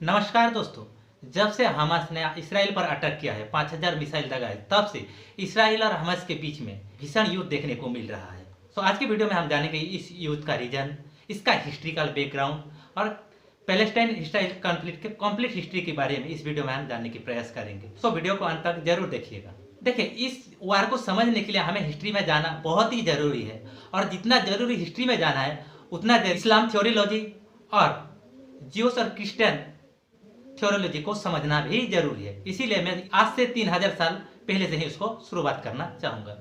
नमस्कार दोस्तों। जब से हमास ने इसराइल पर अटैक किया है, 5000 मिसाइल लगाए, तब से इसराइल और हमास के बीच में भीषण युद्ध देखने को मिल रहा है। तो आज की वीडियो में हम जानेंगे इस युद्ध का रीजन, इसका हिस्ट्रिकल बैकग्राउंड और पैलेस्टाइन इसराइल कॉन्फ्लिक्ट के कंप्लीट हिस्ट्री के बारे में इस वीडियो में हम जानने की प्रयास करेंगे। तो वीडियो को अंत तक जरूर देखिएगा। देखिए, इस वार को समझने के लिए हमें हिस्ट्री में जाना बहुत ही जरूरी है, और जितना जरूरी हिस्ट्री में जाना है उतना इस्लाम थ्योरोलॉजी और ज्यूस और क्रिश्चियन थ्योरोलॉजी को समझना भी जरूरी है। इसीलिए मैं आज से 3000 साल पहले से ही उसको शुरुआत करना चाहूंगा।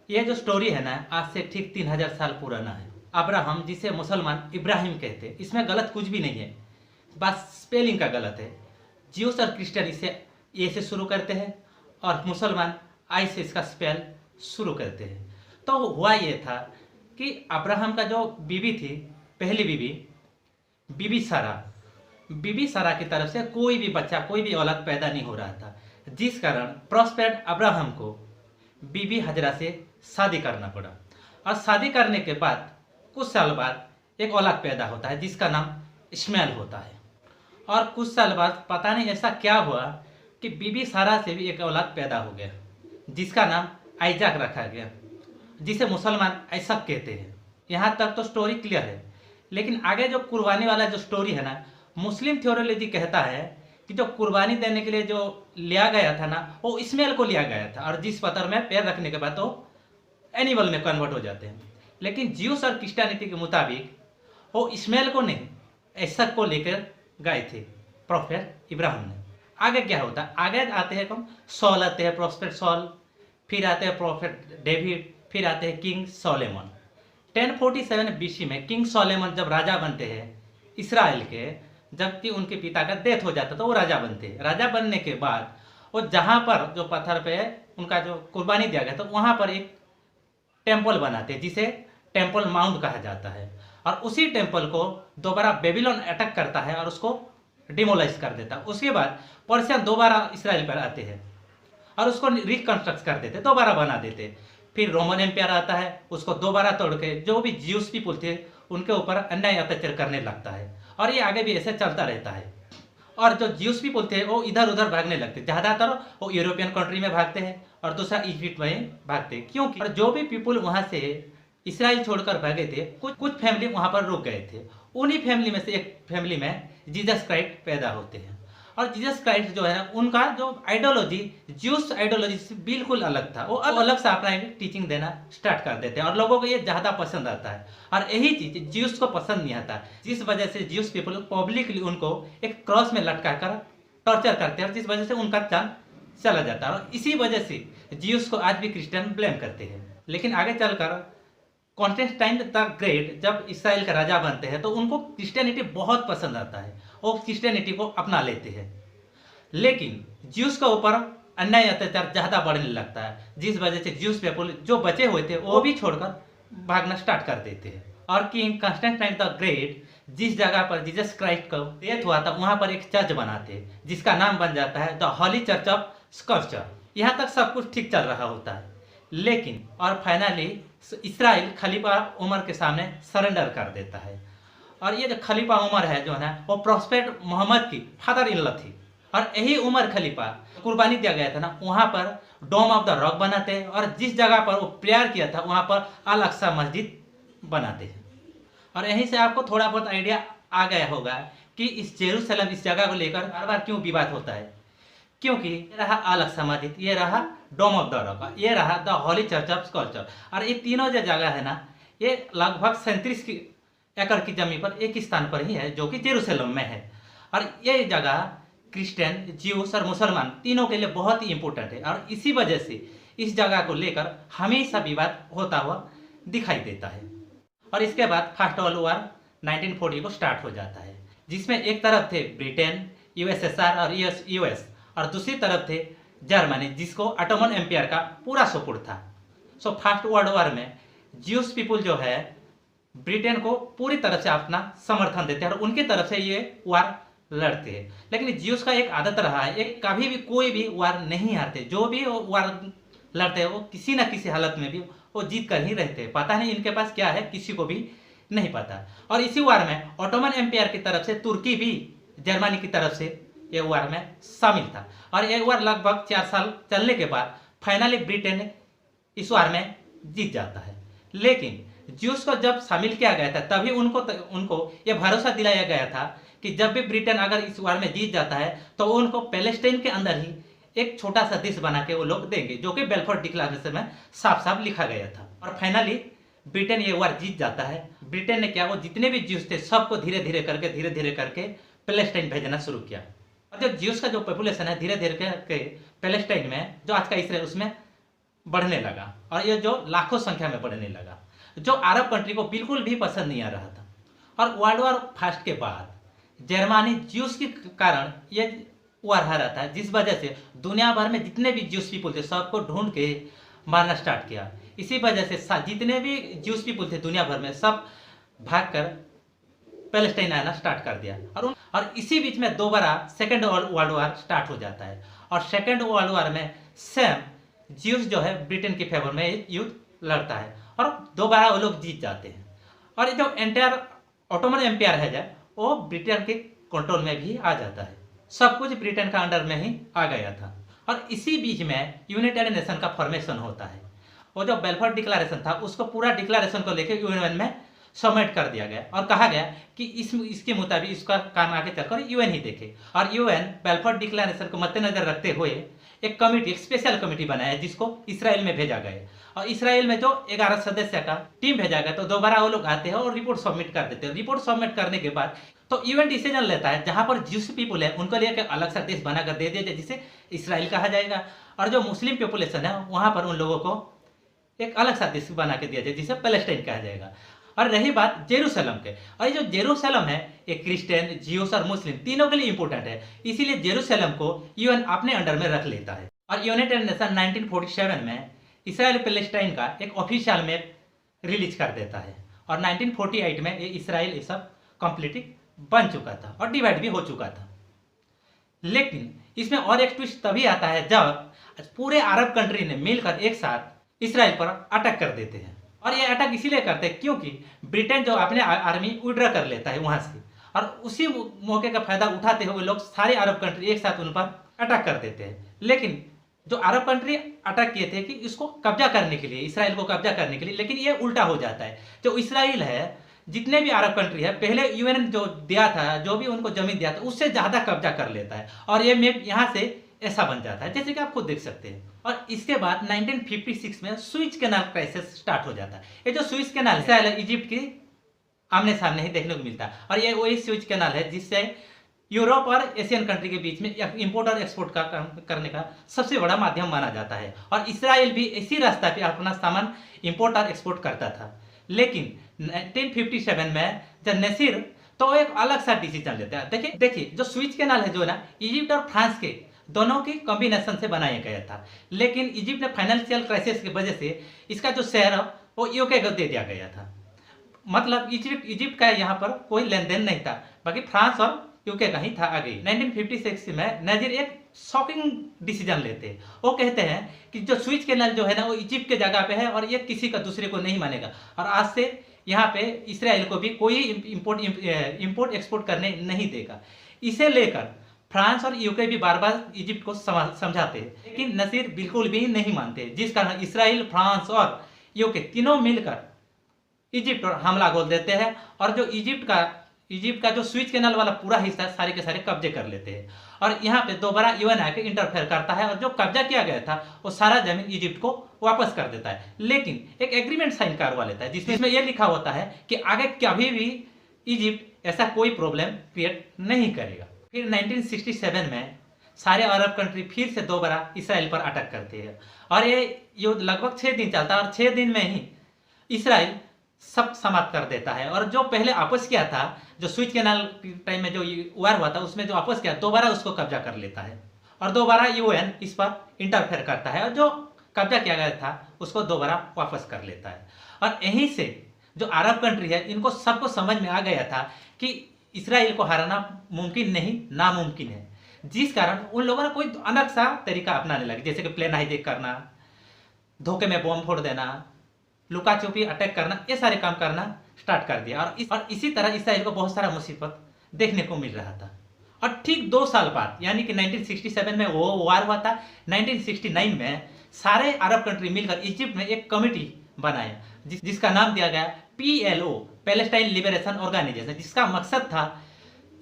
यह जो स्टोरी है ना, आज से ठीक 3000 साल पुराना है। अब्राहम, जिसे मुसलमान इब्राहिम कहते हैं, इसमें गलत कुछ भी नहीं है, बस स्पेलिंग का गलत है। ज्यूस और क्रिश्चियन इसे ए से शुरू करते हैं और मुसलमान आई से इसका स्पेल शुरू करते हैं। तो हुआ ये था कि अब्राहम का जो बीवी थी, पहली बीबी सारा की तरफ से कोई भी बच्चा, कोई भी औलाद पैदा नहीं हो रहा था, जिस कारण प्रॉस्पेर्ड अब्राहम को बीबी हजरा से शादी करना पड़ा। और शादी करने के बाद कुछ साल बाद एक औलाद पैदा होता है जिसका नाम इस्माइल होता है। और कुछ साल बाद पता नहीं ऐसा क्या हुआ कि बीबी सारा से भी एक औलाद पैदा हो गया जिसका नाम आइजाक रखा गया, जिसे मुसलमान ऐसक कहते हैं। यहाँ तक तो स्टोरी क्लियर है, लेकिन आगे जो कुर्बानी वाला जो स्टोरी है ना, मुस्लिम थ्योरोलॉजी कहता है कि जो कुर्बानी देने के लिए जो लिया गया था ना, वो इस्माइल को लिया गया था, और जिस पत्थर में पैर रखने के बाद तो एनिमल में कन्वर्ट हो जाते हैं। लेकिन ज्यूस और क्रिश्चियनिटी के मुताबिक वो इस्माइल को नहीं, ऐसक को लेकर गए थे प्रोफेट इब्राहिम ने। आगे क्या होता है, आगे आते हैं कौन, सॉल आते हैं, प्रोफेट सॉल, फिर आते हैं प्रोफेट डेविड, फिर आते हैं किंग सोलेमन। 1047 बीसी में किंग सोलेमन जब राजा बनते हैं इसराइल के, जबकि उनके पिता का डेथ हो जाता तो वो राजा बनते हैं। राजा बनने के बाद वो जहाँ पर जो पत्थर पे उनका जो कुर्बानी दिया गया, तो वहाँ पर एक टेम्पल बनाते हैं जिसे टेम्पल माउंट कहा जाता है। और उसी टेम्पल को दोबारा बेबीलोन अटैक करता है और उसको डिमोलाइज कर देता है। उसके बाद पर्शियन दोबारा इसराइल पर आते हैं और उसको रिकंस्ट्रक्ट कर देते, दोबारा बना देते। फिर रोमन एम्पायर आता है, उसको दोबारा तोड़ के जो भी ज्यूस पीपुल थे उनके ऊपर अन्याय अत्याचार करने लगता है, और ये आगे भी ऐसे चलता रहता है। और जो ज्यूस पीपुल थे वो इधर उधर भागने लगते, ज़्यादातर वो यूरोपियन कंट्री में भागते हैं और दूसरा इजिप्ट में भागते, क्योंकि और जो भी पीपुल वहाँ से इसराइल छोड़कर भागे थे, कुछ फैमिली वहाँ पर रुक गए थे। उन्हीं फैमिली में से एक फैमिली में जीसस क्राइस्ट पैदा होते हैं। और जीसस क्राइस्ट जो है ना, उनका जो आइडियोलॉजी ज्यूस आइडियोलॉजी से बिल्कुल अलग था। वो अलग से अपना टीचिंग देना स्टार्ट कर देते हैं और लोगों को ये ज़्यादा पसंद आता है। और यही चीज़ ज्यूस को पसंद नहीं आता, जिस वजह से ज्यूस पीपल पब्लिकली उनको एक क्रॉस में लटका कर टॉर्चर करते हैं, और जिस वजह से उनका जान चला जाता है। और इसी वजह से ज्यूस को आज भी क्रिश्चियन ब्लेम करते हैं। लेकिन आगे चलकर कॉन्स्टेंटाइन द ग्रेट जब इसराइल का राजा बनते हैं, तो उनको क्रिश्चियनिटी बहुत पसंद आता है, वो क्रिश्चियनिटी को अपना लेते हैं। लेकिन ज्यूस के ऊपर अन्याय अत्याचार ज़्यादा बढ़ने लगता है, जिस वजह से ज्यूस पीपल जो बचे हुए थे वो भी छोड़कर भागना स्टार्ट कर देते हैं। और किंग कॉन्स्टेंटाइन द ग्रेट जिस जगह पर जीसस क्राइस्ट का डेथ हुआ था, वहाँ पर एक चर्च बनाते हैं जिसका नाम बन जाता है the holy church of sculpture. यहाँ तक सब कुछ ठीक चल रहा होता है, लेकिन और फाइनली इसराइल खलीफा उमर के सामने सरेंडर कर देता है। और ये जो खलीफा उमर है जो है ना, वो प्रॉस्पेर्ड मोहम्मद की फादर इन लॉ थी। और यही उमर खलीफा कुर्बानी दिया गया था ना, वहाँ पर डोम ऑफ द रॉक बनाते हैं, और जिस जगह पर वो प्रेयर किया था वहाँ पर अल अक्सा मस्जिद बनाते हैं। और यहीं से आपको थोड़ा बहुत आइडिया आ गया होगा कि इस जेरूसलम, इस जगह को लेकर बार बार क्यों विवाद होता है। क्योंकि ये रहा अल अक्सा मस्जिद, ये रहा डोम ऑफ द रॉक, ये रहा the holy church of sculpture. और ये तीनों जो जगह है ना, ये लगभग 37 एकड़ की जमीन पर एक स्थान पर ही है, जो कि जेरूसलम में है। और ये जगह क्रिश्चियन, ज्यूस और मुसलमान तीनों के लिए बहुत ही इंपॉर्टेंट है, और इसी वजह से इस जगह को लेकर हमेशा विवाद होता हुआ दिखाई देता है। और इसके बाद फर्स्ट वर्ल्ड वॉर 1940 को स्टार्ट हो जाता है, जिसमें एक तरफ थे ब्रिटेन, यूएसएसआर और यूएस, और दूसरी तरफ थे जर्मनी, जिसको ऑटोमन एम्पायर का पूरा सपोर्ट था। सो फर्स्ट वर्ल्ड वॉर में ज्यूस पीपुल जो है ब्रिटेन को पूरी तरफ से अपना समर्थन देते हैं और उनकी तरफ से ये वार लड़ते हैं। लेकिन ज्यूस का एक आदत रहा है, एक कभी भी कोई भी वार नहीं हारते, जो भी वार लड़ते हैं वो किसी न किसी हालत में भी वो जीत कर ही रहते हैं। पता नहीं इनके पास क्या है, किसी को भी नहीं पता। और इसी वार में ऑटोमन एम्पायर की तरफ से तुर्की भी जर्मनी की तरफ से ये वार में शामिल था। और ये वार लगभग 4 साल चलने के बाद फाइनली ब्रिटेन इस वार में जीत जाता है। लेकिन ज्यूस को जब शामिल किया गया था तभी उनको यह भरोसा दिलाया गया था कि जब भी ब्रिटेन अगर इस वार में जीत जाता है तो उनको पैलेस्टाइन के अंदर ही एक छोटा सा देश बना के वो लोग देंगे, जो कि बेल्फोर डिक्लेरेशन में साफ साफ लिखा गया था। और फाइनली ब्रिटेन ये वार जीत जाता है। ब्रिटेन ने क्या, वो जितने भी ज्यूस थे सबको धीरे धीरे करके पैलेस्टाइन भेजना शुरू किया। और जो ज्यूस का जो पॉपुलेशन है धीरे धीरे करके पैलेस्टाइन में, जो आज का इसराइल, उसमें बढ़ने लगा और ये जो लाखों संख्या में बढ़ने लगा, जो अरब कंट्री को बिल्कुल भी पसंद नहीं आ रहा था। और वर्ल्ड वॉर फर्स्ट के बाद जर्मनी ज्यूस के कारण ये वार हारा था, जिस वजह से दुनिया भर में जितने भी ज्यूस पीपुल थे सबको ढूंढ के मारना स्टार्ट किया। इसी वजह से जितने भी ज्यूस पीपुल थे दुनिया भर में सब भागकर पैलेस्टाइन आना स्टार्ट कर दिया। और इसी बीच में दोबारा सेकेंड वर्ल्ड वॉर स्टार्ट हो जाता है। और सेकेंड वर्ल्ड वॉर में सेम ज्यूस जो है ब्रिटेन के फेवर में युद्ध लड़ता है और दोबारा वो लोग जीत जाते हैं। और जो एंटायर ऑटोमन एम्पायर है वो ब्रिटेन के कंट्रोल में भी आ जाता है। सब कुछ ब्रिटेन का अंडर में ही आ गया था। और इसी बीच में यूनाइटेड नेशन का फॉर्मेशन होता है। वो जो बेल्फोर डिक्लेरेशन था उसको पूरा डिक्लेरेशन को लेकर यूएन में सबमिट कर दिया गया और कहा गया कि इसके मुताबिक इसका काम आगे चलकर यूएन ही देखे। और यूएन बेल्फोर डिक्लेरेशन को मद्देनजर रखते हुए एक कमेटी, एक स्पेशल कमेटी बनाया जिसको इसराइल में भेजा गया। और इसराइल में जो 11 सदस्य का टीम भेजा गया तो दोबारा वो लोग आते हैं और रिपोर्ट सबमिट कर देते हैं। रिपोर्ट सबमिट करने के बाद तो यूएन डिसीजन लेता है जहां पर ज्यूस पीपुल है उनको लेकर अलग सा देश बनाकर दे दिया जाए जिसे इसराइल कहा जाएगा। और जो मुस्लिम पॉपुलेशन है वहां पर उन लोगों को एक अलग सा देश बना के दिया जाए जिसे पैलेस्टाइन कहा जाएगा। और रही बात जेरूसलम के, और ये जो जेरूसलम है ये क्रिश्चियन, ज्यूस और मुस्लिम तीनों के लिए इंपॉर्टेंट है, इसीलिए जेरूसलम को यूएन अपने अंडर में रख लेता है। और यूनाइटेड नेशन 1947 में इसराइल पैलेस्टाइन का एक ऑफिशियल मैप रिलीज कर देता है। और 1948 में ये इसराइल ये सब कंप्लीटली बन चुका था और डिवाइड भी हो चुका था। लेकिन इसमें और एक ट्विस्ट तभी आता है जब पूरे अरब कंट्री ने मिलकर एक साथ इसराइल पर अटैक कर देते हैं। और ये अटैक इसीलिए करते हैं क्योंकि ब्रिटेन जो अपने आर्मी विड्रॉ कर लेता है वहां से, और उसी मौके का फायदा उठाते हुए लोग सारे अरब कंट्री एक साथ उन पर अटैक कर देते हैं। लेकिन जो अरब कंट्री अटैक किए थे कि इसको कब्जा करने के लिए, इसराइल को कब्जा करने के लिए, लेकिन ये उल्टा हो जाता है। जो इसराइल है, जितने भी अरब कंट्री है, पहले यूएन जो दिया था, जो भी उनको जमीन दिया था उससे ज्यादा कब्जा कर लेता है और ये मैप यहाँ से ऐसा बन जाता है जैसे कि आप खुद देख सकते हैं। और इसके बाद 1956 में सुइज कैनाल क्राइसिस स्टार्ट हो जाता है। ये जो सुइज कैनाल है इजिप्ट की आमने सामने ही देखने को मिलता है और ये वही सुइज कैनाल है जिससे यूरोप और एशियन कंट्री के बीच में इंपोर्ट और एक्सपोर्ट का काम करने का सबसे बड़ा माध्यम माना जाता है। और इसराइल भी इसी रास्ता पे अपना सामान इंपोर्ट और एक्सपोर्ट करता था। लेकिन 1957 में जब नसीर तो एक अलग सा डिसीजन लेता है। देखिए जो सुइज कैनाल है जो ना इजिप्ट और फ्रांस के दोनों की कॉम्बिनेशन से बनाया गया था। लेकिन इजिप्ट ने फाइनेंशियल क्राइसिस की वजह से इसका जो शेयर वो यूके को दे दिया गया था। मतलब इजिप्ट का यहाँ पर कोई लेन देन नहीं था, बाकी फ्रांस और यूके का ही था आगे। 1956 में नजीर एक शॉकिंग डिसीजन लेते हैं। वो कहते हैं कि जो सुइज कैनाल जो है ना वो इजिप्ट के जगह पे है और ये किसी का दूसरे को नहीं मानेगा और आज से यहाँ पे इसराइल को भी कोई इंपोर्ट एक्सपोर्ट करने नहीं देगा। इसे लेकर फ्रांस और यूके भी बार बार इजिप्ट को समझाते हैं, लेकिन नसीर बिल्कुल भी नहीं मानते, जिस कारण इसराइल, फ्रांस और यूके तीनों मिलकर इजिप्ट पर हमला बोल देते हैं और जो इजिप्ट का जो सुइज कैनाल वाला पूरा हिस्सा सारे के सारे कब्जे कर लेते हैं। और यहाँ पे दोबारा यूएन आके इंटरफेयर करता है और जो कब्जा किया गया था वो सारा जमीन इजिप्ट को वापस कर देता है। लेकिन एक एग्रीमेंट साइन करवा लेता है जिसमें यह लिखा होता है कि आगे कभी भी इजिप्ट ऐसा कोई प्रॉब्लम क्रिएट नहीं करेगा। फिर 1967 में सारे अरब कंट्री फिर से दोबारा इसराइल पर अटैक करते हैं और ये युद्ध लगभग 6 दिन चलता है और 6 दिन में ही इसराइल सब समाप्त कर देता है। और जो पहले आपस किया था, जो स्विच कैनाल टाइम में जो वार हुआ था उसमें जो आपस किया दोबारा उसको कब्जा कर लेता है और दोबारा यूएन इस पर इंटरफेयर करता है और जो कब्जा किया गया था उसको दोबारा वापस कर लेता है। और यहीं से जो अरब कंट्री है इनको सबको समझ में आ गया था कि इसराइल को हराना मुमकिन नहीं, नामुमकिन है, जिस कारण उन लोगों ने कोई अलग सा तरीका अपनाने लगे, जैसे कि प्लेन हाईजैक करना, धोखे में बॉम्ब फोड़ देना, लुका छुपी अटैक करना, ये सारे काम करना स्टार्ट कर दिया। और इसी तरह इसराइल को बहुत सारा मुसीबत देखने को मिल रहा था। और ठीक 2 साल बाद यानी कि 1967 में वो वार हुआ था, 1969 में सारे अरब कंट्री मिलकर इजिप्ट में एक कमिटी बनाया जिसका नाम दिया गया PLO, पैलेस्टाइन लिबरेशन ऑर्गेनाइजेशन, जिसका मकसद था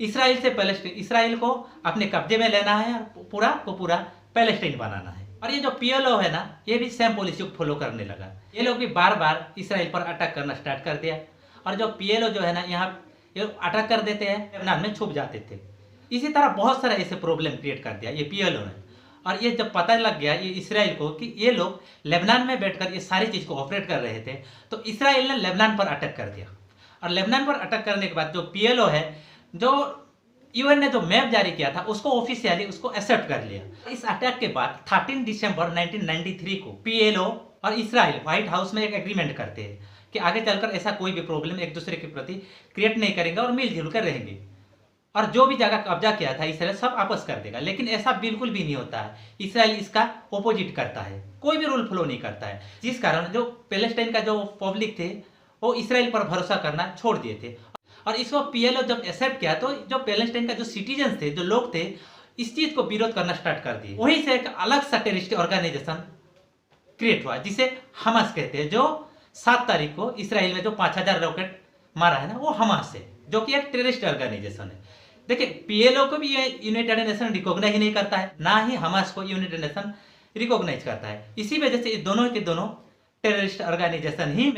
इसराइल को अपने कब्जे में लेना है और पूरा को पूरा पैलेस्टाइन बनाना है। और ये जो PLO है ना, ये भी सेम पॉलिसी को फॉलो करने लगा। ये लोग भी बार बार इसराइल पर अटैक करना स्टार्ट कर दिया और जो PLO जो है ना, यहाँ ये अटैक कर देते हैं, लेबनान में छुप जाते थे। इसी तरह बहुत सारा ऐसे प्रॉब्लम क्रिएट कर दिया ये PLO ने। और ये जब पता लग गया ये इसराइल को कि ये लोग लेबनान में बैठकर ये सारी चीज़ को ऑपरेट कर रहे थे, तो इसराइल ने लेबनान पर अटैक कर दिया। और लेबनान पर अटैक करने के बाद जो PLO है, जो UN ने जो मैप जारी किया था, उसको ऑफिशियली उसको एक्सेप्ट कर लिया। इस अटैक के बाद 13 दिसंबर 1993 को PLO और इसराइल व्हाइट हाउस में एक एग्रीमेंट करते हैं कि आगे चलकर ऐसा कोई भी प्रॉब्लम एक दूसरे के प्रति क्रिएट नहीं करेंगे और मिलजुल कर रहेंगे, और जो भी जगह कब्जा किया था इसराइल सब आपस कर देगा। लेकिन ऐसा बिल्कुल भी नहीं होता है, इसराइल इसका ऑपोजिट करता है, कोई भी रूल फॉलो नहीं करता है, जिस कारण जो पैलेस्टाइन का जो पब्लिक थे वो इसराइल पर भरोसा करना छोड़ दिए थे। और इसको PLO जब एक्सेप्ट किया तो जो पैलेस्टाइन का जो सिटीजन थे, जो लोग थे, इस चीज को विरोध करना स्टार्ट कर दिए। वहीं से एक अलग सा टेररिस्ट ऑर्गेनाइजेशन क्रिएट हुआ जिसे हमास कहते हैं, जो 7 तारीख को इसराइल में जो 5000 रॉकेट मारा है ना, वो हमास है, जो कि एक टेररिस्ट ऑर्गेनाइजेशन है। देखिए PLO को भी यूनाइटेड नेशन रिकॉग्नाइज नहीं करता है, ना ही हमास को यूनाइटेड नेशन रिकॉग्नाइज करता है। इसी वजह से दोनों के दोनों टेररिस्ट ऑर्गेनाइजेशन ही